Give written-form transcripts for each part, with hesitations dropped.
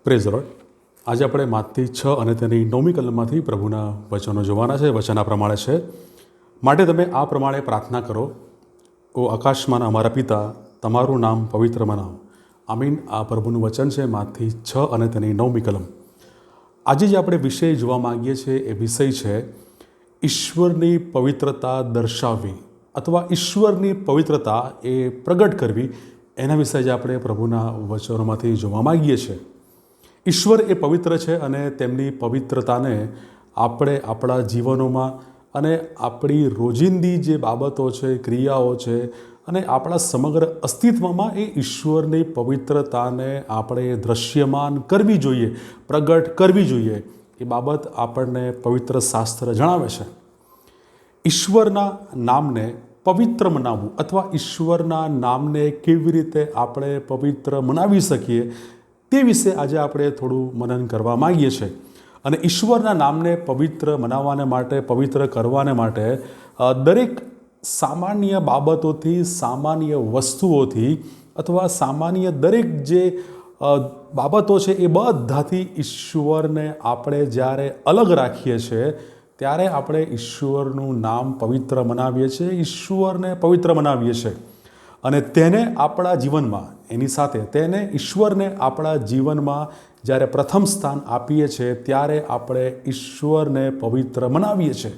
Praise lord. આજે આપણે માથી 6 અને તેની 9મી કલમમાંથી પ્રભુના વચનો જોવાના છે. વચન આ પ્રમાણે છે: માટે તમે આ પ્રમાણે પ્રાર્થના કરો, ઓ આકાશમાંના અમારા પિતા, તમારું નામ પવિત્ર મનાવો. આમીન. આ પ્રભુનું વચન છે, માથી 6 અને તેની 9મી કલમ. આજે જે આપણે વિષય જોવા માંગીએ છીએ એ વિષય છે ઈશ્વરની પવિત્રતા દર્શાવવી અથવા ઈશ્વરની પવિત્રતા એ પ્રગટ કરવી. એના વિશે જે આપણે પ્રભુના વચનોમાંથી જોવા માંગીએ છીએ. ઈશ્વર એ પવિત્ર છે અને તેમની પવિત્રતાને આપણે આપણા જીવનોમાં અને આપણી રોજિંદી જે બાબતો છે, ક્રિયાઓ છે અને આપણા સમગ્ર અસ્તિત્વમાં એ ઈશ્વરની પવિત્રતાને આપણે દ્રશ્યમાન કરવી જોઈએ, પ્રગટ કરવી જોઈએ. એ બાબત આપણને પવિત્ર શાસ્ત્ર જણાવે છે. ઈશ્વરના નામને પવિત્ર મનાવવું અથવા ઈશ્વરના નામને કેવી રીતે આપણે પવિત્ર મનાવી શકીએ તે વિશે આજે આપણે થોડું મનન કરવા માંગીએ છીએ. અને ઈશ્વરના નામને પવિત્ર મનાવવાને માટે, પવિત્ર કરવાને માટે દરેક સામાન્ય બાબતોથી, સામાન્ય વસ્તુઓથી અથવા સામાન્ય દરેક જે બાબતો છે એ બધાથી ઈશ્વરને આપણે જ્યારે અલગ રાખીએ છીએ ત્યારે આપણે ઈશ્વરનું નામ પવિત્ર મનાવીએ છીએ, ઈશ્વરને પવિત્ર મનાવીએ છીએ. અને તેને આપણા જીવનમાં, એની સાથે તેને ઈશ્વરને આપણા જીવનમાં જ્યારે પ્રથમ સ્થાન આપીએ છીએ ત્યારે આપણે ઈશ્વરને પવિત્ર મનાવીએ છીએ.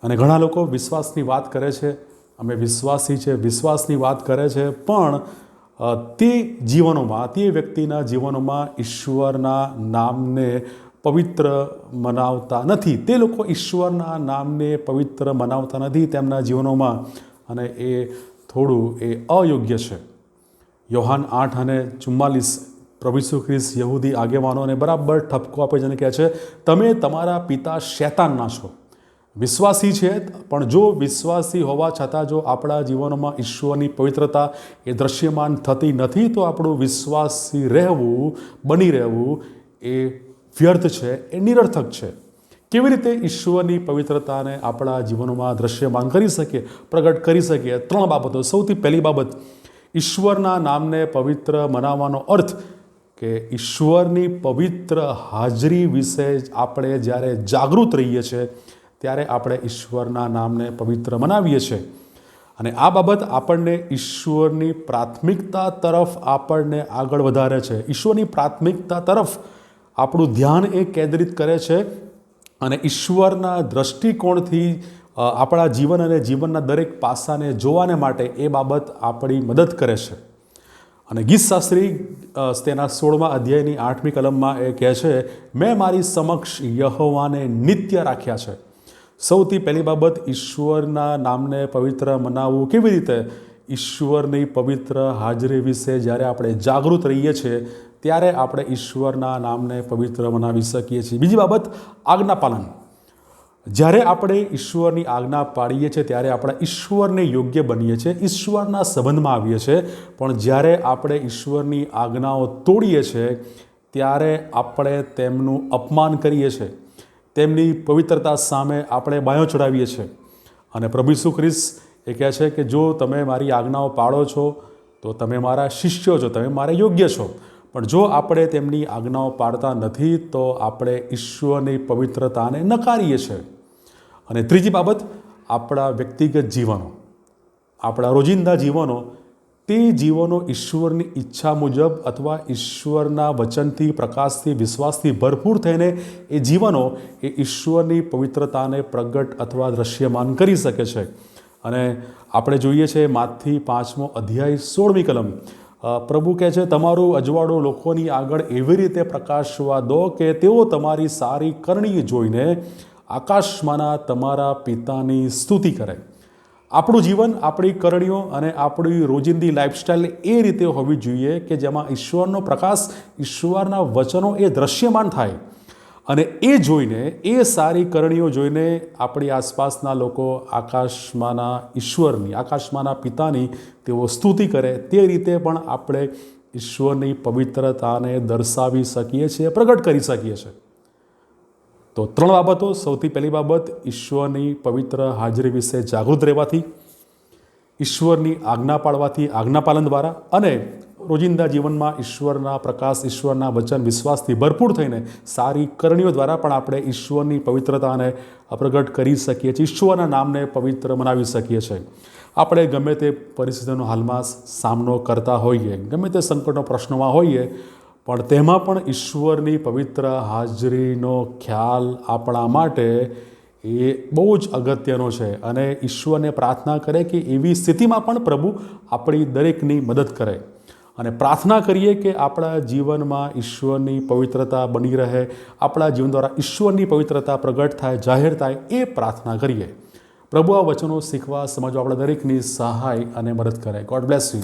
અને ઘણા લોકો વિશ્વાસની વાત કરે છે, અમે વિશ્વાસી છે, વિશ્વાસની વાત કરે છે, પણ તે જીવનોમાં, તે વ્યક્તિના જીવનોમાં ઈશ્વરના નામને પવિત્ર મનાવતા નથી. તે લોકો ઈશ્વરના નામને પવિત્ર મનાવતા નથી તેમના જીવનોમાં, અને એ થોડું અયોગ્ય છે. યોહાન 8:44 પ્રભુ ઈસુ ખ્રિસ્ત યહૂદી આગેવાનોને બરાબર ઠપકો આપે છે અને કહે છે, તમે તમારા પિતા શૈતાનના છો. વિશ્વાસી છે, પણ જો વિશ્વાસી હોવા છતાં જો આપણા જીવનોમાં ઈશ્વરની પવિત્રતા એ દ્રશ્યમાન થતી નથી તો આપણું વિશ્વાસી રહેવું, બની રહેવું એ વ્યર્થ છે, એ નિરર્થક છે. કેવી રીતે ઈશ્વરની પવિત્રતાને આપણા જીવનોમાં દ્રશ્યમાન કરી શકીએ, પ્રગટ કરી શકીએ? 3 બાબતો. સૌથી પહેલી બાબત, ઈશ્વરના નામને પવિત્ર મનાવવાનો અર્થ કે ઈશ્વરની પવિત્ર હાજરી વિશે આપણે જ્યારે જાગૃત રહીએ છીએ ત્યારે આપણે ઈશ્વરના નામને પવિત્ર મનાવીએ છીએ. અને આ બાબત આપણને ઈશ્વરની પ્રાથમિકતા તરફ આપણને આગળ વધારે છે. ઈશ્વરની પ્રાથમિકતા તરફ આપણું ધ્યાન એ કેન્દ્રિત કરે છે અને ઈશ્વરના દ્રષ્ટિકોણથી આપણા જીવન અને જીવનના દરેક પાસાને જોવાને માટે એ બાબત આપણી મદદ કરે છે. અને ગીતશાસ્ત્રી તેના 16મા અધ્યાયની 8મી કલમમાં એ કહે છે, મેં મારી સમક્ષ યહોવાને નિત્ય રાખ્યા છે. સૌથી પહેલી બાબત, ઈશ્વરના નામને પવિત્ર મનાવવું કેવી રીતે? ઈશ્વરની પવિત્ર હાજરી વિશે જ્યારે આપણે જાગૃત રહીએ છીએ ત્યારે આપણે ઈશ્વરના નામને પવિત્ર મનાવી શકીએ છીએ. બીજી બાબત, આજ્ઞા પાલન. જ્યારે આપણે ઈશ્વરની આજ્ઞા પાડીએ છીએ ત્યારે આપણે ઈશ્વરને યોગ્ય બનીએ છીએ, ઈશ્વરના સંબંધમાં આવીએ છીએ. પણ જ્યારે આપણે ઈશ્વરની આજ્ઞાઓ તોડીએ છીએ ત્યારે આપણે તેમનું અપમાન કરીએ છીએ, તેમની પવિત્રતા સામે આપણે બાયો ચડાવીએ છીએ. અને પ્રભુ ઈસુ ખ્રિસ્ત એ કહે છે કે જો તમે મારી આજ્ઞાઓ પાળો છો તો તમે મારા શિષ્યો છો, તમે મારા યોગ્ય છો. પણ જો આપણે તેમની આજ્ઞાઓ પાળતા નથી તો આપણે ઈશ્વરની પવિત્રતાને નકારીએ છીએ. અને ત્રીજી બાબત, આપણા વ્યક્તિગત જીવનો, આપણા રોજિંદા જીવનો, તે જીવનો ઈશ્વરની ઈચ્છા મુજબ અથવા ઈશ્વરના વચનથી, પ્રકાશથી, વિશ્વાસથી ભરપૂર થઈને એ જીવનો એ ઈશ્વરની પવિત્રતાને પ્રગટ અથવા દ્રશ્યમાન કરી શકે છે. અને આપણે જોઈએ છીએ માથી 5મો અધ્યાય 16મી કલમ. પ્રભુ કહે છે, તમારું અજવાળું લોકોની આગળ એવી રીતે પ્રકાશવા દો કે તેઓ તમારી સારી કરણી જોઈને આકાશમાંના તમારા પિતાની સ્તુતિ કરે. આપણું જીવન, આપણી કરણીઓ અને આપણી રોજિંદી લાઈફસ્ટાઈલ એ રીતે હોવી જોઈએ કે જેમાં ઈશ્વરનો પ્રકાશ, ઈશ્વરના વચનો એ દ્રશ્યમાન થાય. અને એ જોઈને, એ સારી કરણીઓ જોઈને આપણી આસપાસના લોકો આકાશમાંના ઈશ્વરની, આકાશમાંના પિતાની તેઓ સ્તુતિ કરે. તે રીતે પણ આપણે ઈશ્વરની પવિત્રતાને દર્શાવી શકીએ છીએ, પ્રગટ કરી શકીએ છીએ. તો 3 બાબતો. સૌથી પહેલી બાબત, ઈશ્વરની પવિત્ર હાજરી વિશે જાગૃત રહેવાથી, ઈશ્વરની આજ્ઞા પાળવાથી, આજ્ઞાપાલન દ્વારા, અને રોજિંદા જીવનમાં ઈશ્વરના પ્રકાશ, ઈશ્વરના વચન, વિશ્વાસથી ભરપૂર થઈને સારી કરણીઓ દ્વારા પણ આપણે ઈશ્વરની પવિત્રતાને પ્રગટ કરી શકીએ છીએ, ઈશ્વરના નામને પવિત્ર બનાવી શકીએ છીએ. આપણે ગમે તે પરિસ્થિતિનો હાલમાં સામનો કરતા હોઈએ, ગમે તે સંકટનો પ્રશ્નમાં હોઈએ, પણ તેમાં પણ ઈશ્વરની પવિત્ર હાજરીનો ખ્યાલ આપણા માટે એ બહુ જ અગત્યનો છે. અને ઈશ્વરને પ્રાર્થના કરે કે એવી સ્થિતિમાં પણ પ્રભુ આપણી દરેકની મદદ કરે. અને પ્રાર્થના કરીએ કે આપણા જીવનમાં ઈશ્વરની પવિત્રતા બની રહે, આપણા જીવન દ્વારા ઈશ્વરની પવિત્રતા પ્રગટ થાય, જાહેર થાય, એ પ્રાર્થના કરીએ. પ્રભુ આ વચનો શીખવા, સમજવા આપણા દરેકની સહાય અને મદદ કરે. God bless you.